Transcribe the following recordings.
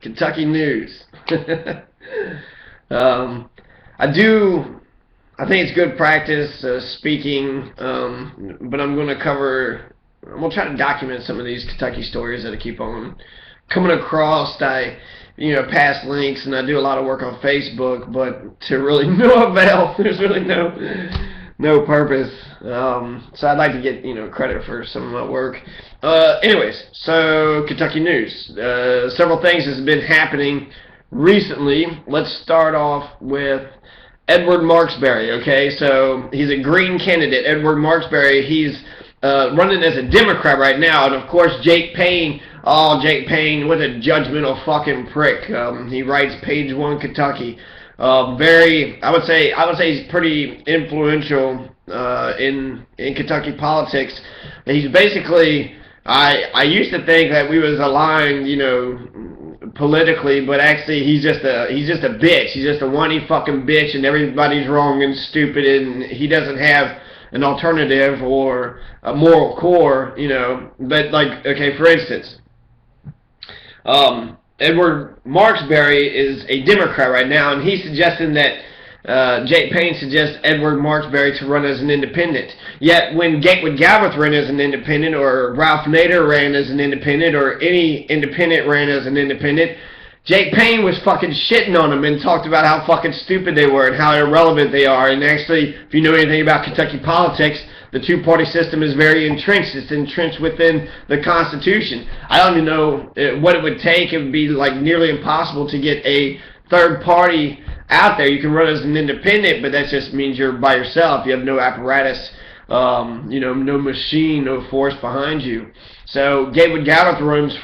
Kentucky news. I think it's good practice speaking, but I'm going to try to document some of these Kentucky stories that I keep on coming across. I pass links, and I do a lot of work on Facebook, but to really no avail. There's really no purpose. So I'd like to get credit for some of my work. Anyways, so Kentucky news. Several things has been happening recently. Let's start off with Edward Marksberry. Okay, so he's a Green candidate. Edward Marksberry. He's running as a Democrat right now, and of course Jake Payne. Oh, Jake Payne, what a judgmental fucking prick. He writes Page One Kentucky. I would say he's pretty influential in Kentucky politics. He's basically, I used to think that we was aligned, politically, but actually he's just a bitch. He's just a whiny fucking bitch, and everybody's wrong and stupid, and he doesn't have an alternative or a moral core, But like, okay, for instance, Edward Marksberry is a Democrat right now, and he's suggesting that Jake Payne suggests Edward Marksberry to run as an independent. Yet when Gatewood Galbraith ran as an independent, or Ralph Nader ran as an independent, or any independent ran as an independent, Jake Payne was fucking shitting on them and talked about how fucking stupid they were and how irrelevant they are. And actually, if you know anything about Kentucky politics, the two-party system is very entrenched. It's entrenched within the Constitution. I don't even know what it would take. It would be like nearly impossible to get a third party out there. You can run as an independent, but that just means you're by yourself. You have no apparatus, no machine, no force behind you. So Gatewood Galbraith runs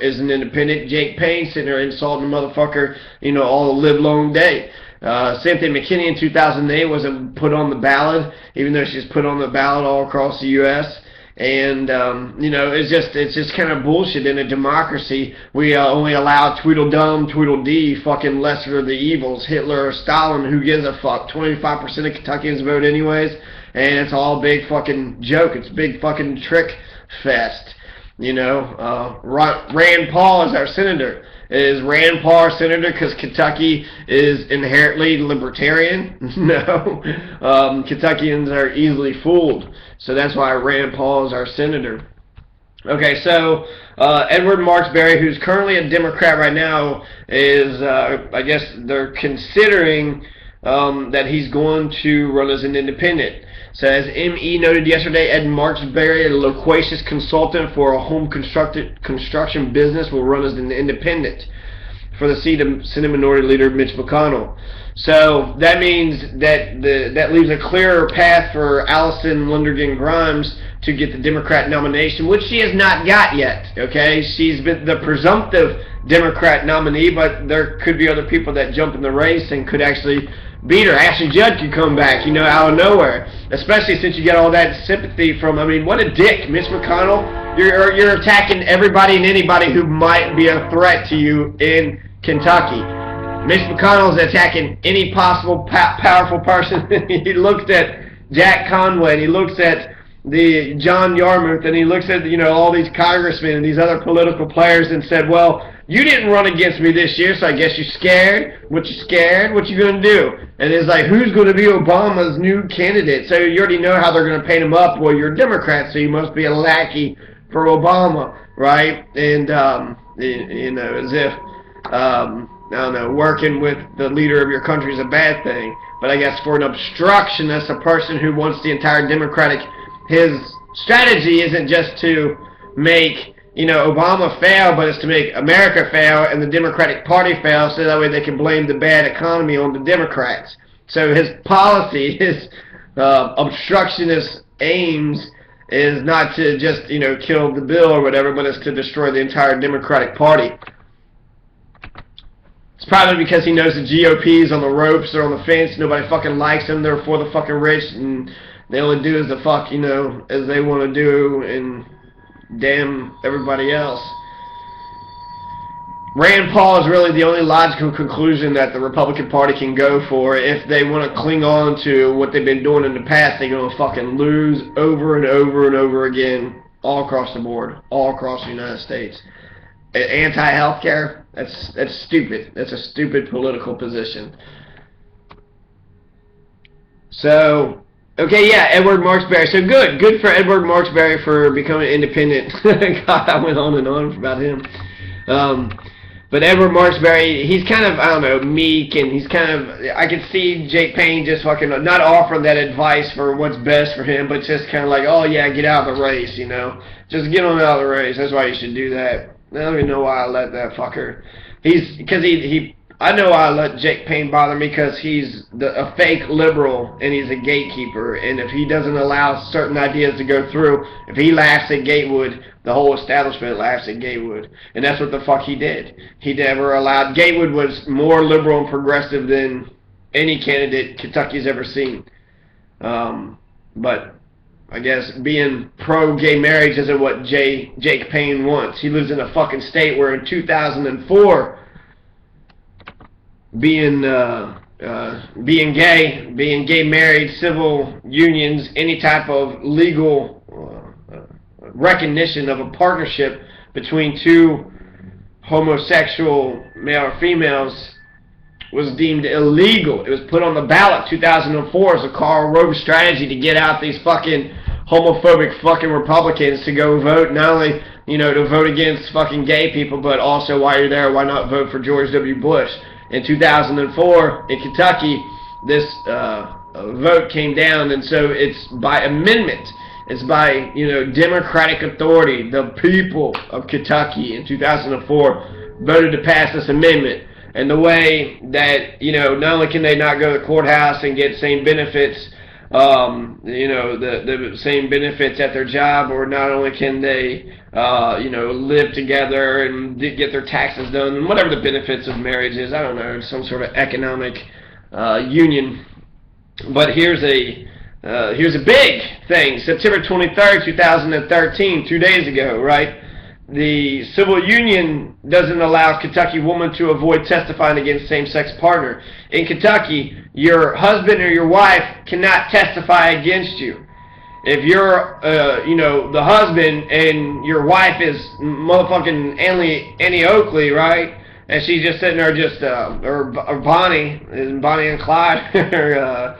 as an independent. Jake Payne sitting there insulting the motherfucker, all the live long day. Cynthia McKinney in 2008 wasn't put on the ballot, even though she's put on the ballot all across the U.S. And it's just kind of bullshit in a democracy. We only allow Tweedledum, Tweedledee, fucking lesser of the evils, Hitler or Stalin. Who gives a fuck? 25% of Kentuckians vote anyways, and it's all a big fucking joke. It's a big fucking trick fest. Rand Paul is our senator. Is Rand Paul our senator because Kentucky is inherently libertarian? No. Kentuckians are easily fooled. So that's why Rand Paul is our senator. Okay, so Edward Marksberry, who's currently a Democrat right now, is, I guess they're considering that he's going to run as an independent. So as ME noted yesterday, Ed Marksberry, a loquacious consultant for a home construction business, will run as an independent for the seat of Senate Minority Leader Mitch McConnell. So that means that that leaves a clearer path for Allison Lundergan Grimes to get the Democrat nomination, which she has not got yet. Okay, she's been the presumptive Democrat nominee, but there could be other people that jump in the race and could actually beat her. Ashley Judd could come back, out of nowhere, especially since you get all that sympathy from, what a dick, Mitch McConnell. You're attacking everybody and anybody who might be a threat to you in Kentucky. Mitch McConnell is attacking any possible powerful person. He looks at Jack Conway, and he looks at the John Yarmouth, and he looks at all these congressmen and these other political players and said, well, you didn't run against me this year, so I guess you're scared. What you scared? What you gonna do? And it's like, who's gonna be Obama's new candidate? So you already know how they're gonna paint him up. Well, you're a Democrat, so you must be a lackey for Obama, right? And as if I don't know, working with the leader of your country is a bad thing. But I guess for an obstructionist, a person who wants the entire Democratic, his strategy isn't just to make Obama fail, but it's to make America fail and the Democratic Party fail, so that way they can blame the bad economy on the Democrats. So his policy, his obstructionist aims, is not to just kill the bill or whatever, but it's to destroy the entire Democratic Party. It's probably because he knows the GOP is on the ropes, they're on the fence, nobody fucking likes them, they're for the fucking rich, and they only do as the fuck, as they want to do, and damn everybody else. Rand Paul is really the only logical conclusion that the Republican Party can go for. If they want to cling on to what they've been doing in the past, they're going to fucking lose over and over and over again, all across the board, all across the United States. anti-healthcare. That's stupid. That's a stupid political position. So, okay, yeah, Edward Marksberry. So good for Edward Marksberry for becoming independent. God, I went on and on about him. But Edward Marksberry, he's kind of, I don't know, meek, and he's kind of, I can see Jake Payne just fucking, not offering that advice for what's best for him, but just kind of like, oh yeah, get out of the race, you know. Just get on out of the race. That's why you should do that. I don't even know why I let that fucker. I know I let Jake Payne bother me because he's a fake liberal and he's a gatekeeper. And if he doesn't allow certain ideas to go through, if he laughs at Gatewood, the whole establishment laughs at Gatewood. And that's what the fuck he did. He never allowed. Gatewood was more liberal and progressive than any candidate Kentucky's ever seen. But I guess being pro-gay marriage isn't what Jake Payne wants. He lives in a fucking state where in 2004... being gay married, civil unions, any type of legal recognition of a partnership between two homosexual male or females was deemed illegal. It was put on the ballot 2004 as a Karl Rove strategy to get out these fucking homophobic fucking Republicans to go vote, not only, you know, to vote against fucking gay people, but also while you're there, why not vote for George W. Bush? In 2004, in Kentucky, this vote came down, and so it's by amendment. It's by, you know, Democratic authority. The people of Kentucky in 2004 voted to pass this amendment. And the way that, you know, not only can they not go to the courthouse and get same benefits, you know, the same benefits at their job, or not only can they, you know, live together and get their taxes done, and whatever the benefits of marriage is, I don't know, some sort of economic union. But here's a big thing. September 23rd, 2013, 2 days ago, right? The civil union doesn't allow Kentucky woman to avoid testifying against same-sex partner. In Kentucky, your husband or your wife cannot testify against you. If you're, you know, the husband and your wife is motherfucking Annie Oakley, right? And she's just sitting there just, or Bonnie and Clyde, or,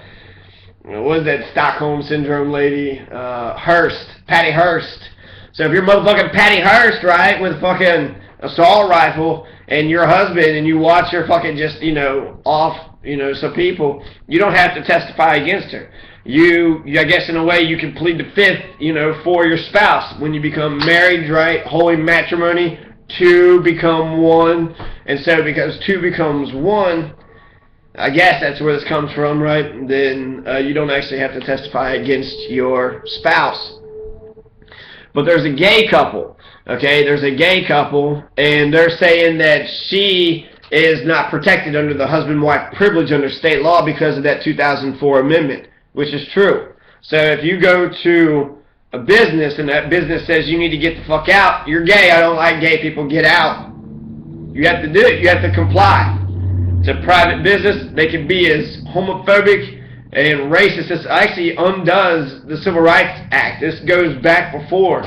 what is that Stockholm Syndrome lady? Patty Hearst. So if you're motherfucking Patty Hearst, right, with a fucking assault rifle, and your husband, and you watch her fucking just, you know, off, you know, some people, you don't have to testify against her. I guess in a way, you can plead the fifth, you know, for your spouse. When you become married, right, holy matrimony, two become one. And so because two becomes one, I guess that's where this comes from, right? Then you don't actually have to testify against your spouse. But there's a gay couple, okay? There's a gay couple, and they're saying that she is not protected under the husband-wife privilege under state law because of that 2004 amendment, which is true. So if you go to a business and that business says you need to get the fuck out, you're gay, I don't like gay people, get out. You have to do it. You have to comply. It's a private business. They can be as homophobic and racist. This actually undoes the Civil Rights Act. This goes back before,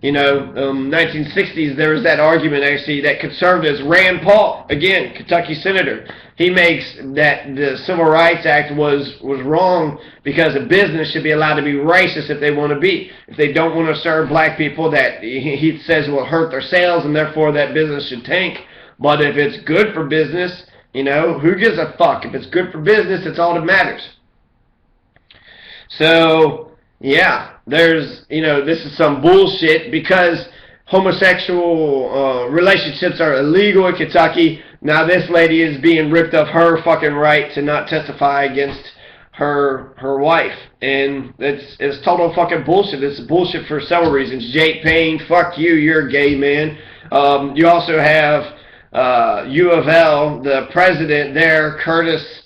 you know, 1960s. There was that argument actually that conservatives, Rand Paul, again, Kentucky senator, he makes that the Civil Rights Act was wrong because a business should be allowed to be racist if they want to be. If they don't want to serve black people, that he says will hurt their sales, and therefore that business should tank. But if it's good for business, you know, who gives a fuck? If it's good for business, it's all that matters. So, yeah, there's, you know, this is some bullshit because homosexual relationships are illegal in Kentucky. Now this lady is being ripped of her fucking right to not testify against her wife. And it's total fucking bullshit. It's bullshit for several reasons. Jake Payne, fuck you, you're a gay man. You also have U of L, the president there, Curtis,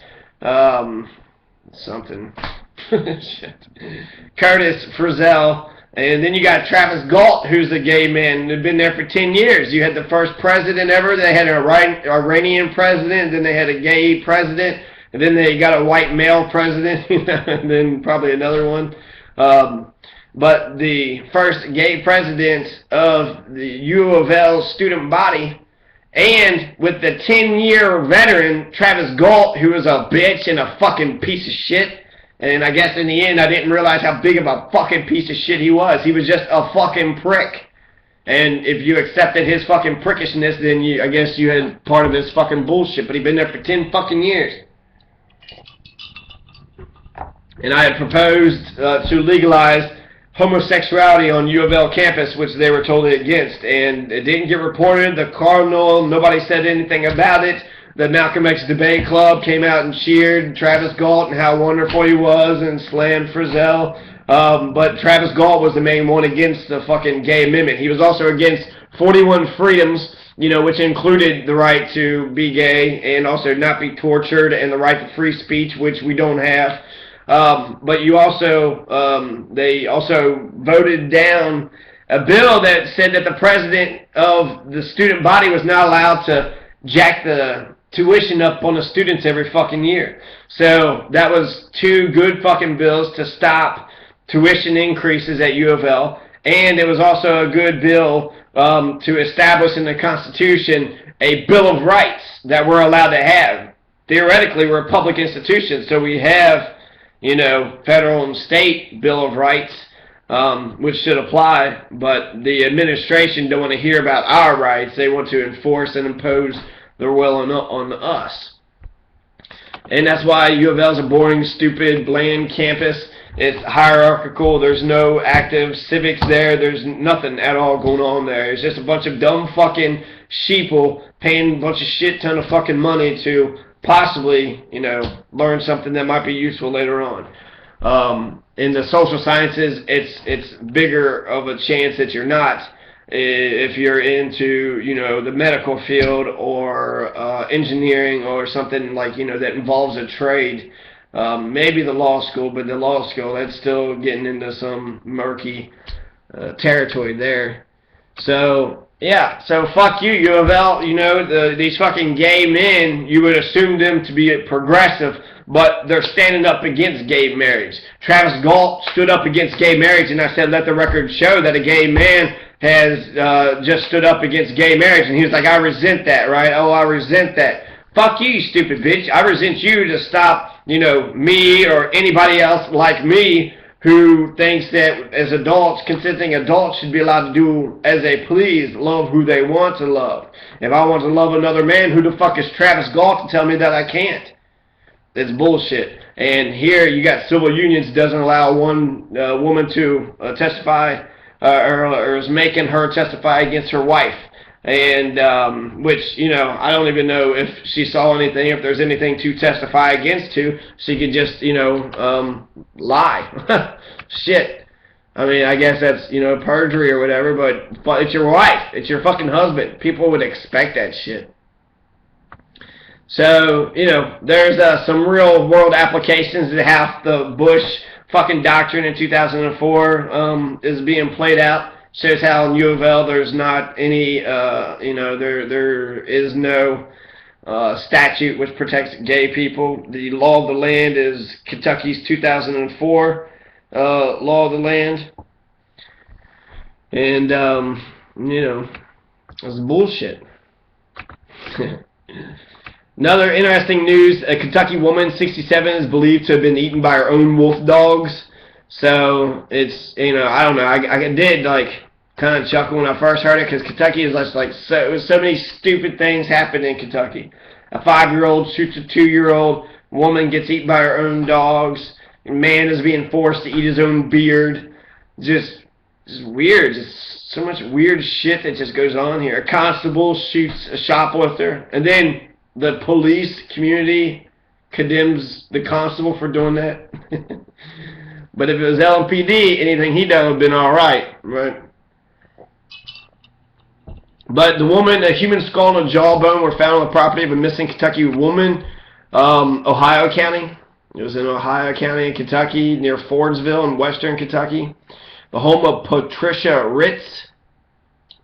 something. Shit. Curtis Frizzell, and then you got Travis Galt, who's a gay man, who's been there for 10 years. You had the first president ever. They had an Iranian president, then they had a gay president, and then they got a white male president, and then probably another one. but the first gay president of the U of L student body, and with the 10-year veteran, Travis Galt, who was a bitch and a fucking piece of shit. And I guess in the end, I didn't realize how big of a fucking piece of shit he was. He was just a fucking prick. And if you accepted his fucking prickishness, then I guess you had part of his fucking bullshit. But he'd been there for 10 fucking years. And I had proposed to legalize homosexuality on U of L campus, which they were totally against. And it didn't get reported. The Cardinal, nobody said anything about it. The Malcolm X Debate Club came out and cheered Travis Galt and how wonderful he was and slammed Frizzell. But Travis Galt was the main one against the fucking gay amendment. He was also against 41 freedoms, you know, which included the right to be gay and also not be tortured and the right to free speech, which we don't have. But you also, they also voted down a bill that said that the president of the student body was not allowed to jack the tuition up on the students every fucking year. So that was two good fucking bills to stop tuition increases at U of L, and it was also a good bill to establish in the Constitution a Bill of Rights that we're allowed to have. Theoretically, we're a public institution, so we have, you know, federal and state Bill of Rights, which should apply, but the administration don't want to hear about our rights. They want to enforce and impose their will on us. And that's why U of L is a boring, stupid, bland campus. It's hierarchical. There's no active civics there. There's nothing at all going on there. It's just a bunch of dumb fucking sheeple paying a bunch of shit ton of fucking money to possibly, you know, learn something that might be useful later on. In the social sciences, it's bigger of a chance that you're not if you're into, you know, the medical field or engineering or something like, you know, that involves a trade. Maybe the law school, but the law school, that's still getting into some murky territory there. So, yeah, so fuck you, U of L. You know, these fucking gay men, you would assume them to be progressive, but they're standing up against gay marriage. Travis Galt stood up against gay marriage, and I said, let the record show that a gay man has just stood up against gay marriage. And he was like, I resent that, right? Oh, I resent that. Fuck you, stupid bitch. I resent you to stop, you know, me or anybody else like me who thinks that as adults, consenting adults should be allowed to do as they please, love who they want to love. If I want to love another man, who the fuck is Travis Galt to tell me that I can't? It's bullshit. And here you got civil unions doesn't allow one woman to testify or is making her testify against her wife. And, which, you know, I don't even know if she saw anything, if there's anything to testify against to. She could just, you know, lie. Shit. I mean, I guess that's, you know, perjury or whatever, but it's your wife. It's your fucking husband. People would expect that shit. So, you know, there's some real world applications to how the Bush fucking doctrine in 2004 is being played out. Shows how in U of L there's not any, you know, there is no statute which protects gay people. The law of the land is Kentucky's 2004 law of the land. And, you know, it's bullshit. Another interesting news, a Kentucky woman, 67, is believed to have been eaten by her own wolf dogs. So, it's, you know, I don't know, I did, like, kind of chuckle when I first heard it, because Kentucky is just, like, so many stupid things happen in Kentucky. A 5-year-old shoots a 2-year-old, woman gets eaten by her own dogs, a man is being forced to eat his own beard. Just weird, just so much weird shit that just goes on here. A constable shoots a shoplifter, and then the police community condemns the constable for doing that. But if it was LMPD, anything he done would have been alright, right? But the woman, a human skull and a jawbone were found on the property of a missing Kentucky woman, Ohio County. It was in Ohio County in Kentucky, near Fordsville in western Kentucky. The home of Patricia Ritz.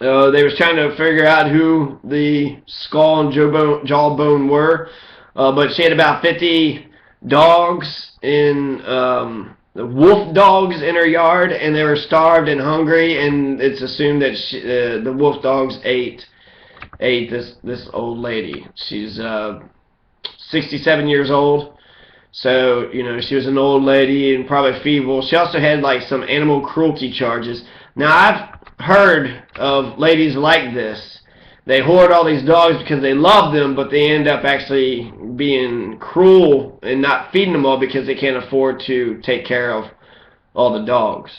They was trying to figure out who the skull and jawbone were. But she had about 50 dogs in the wolf dogs in her yard, and they were starved and hungry, and it's assumed that the wolf dogs ate this old lady. She's 67 years old. So, you know, she was an old lady and probably feeble. She also had like some animal cruelty charges. Now, I've heard of ladies like this. They hoard all these dogs because they love them, but they end up actually being cruel and not feeding them all because they can't afford to take care of all the dogs.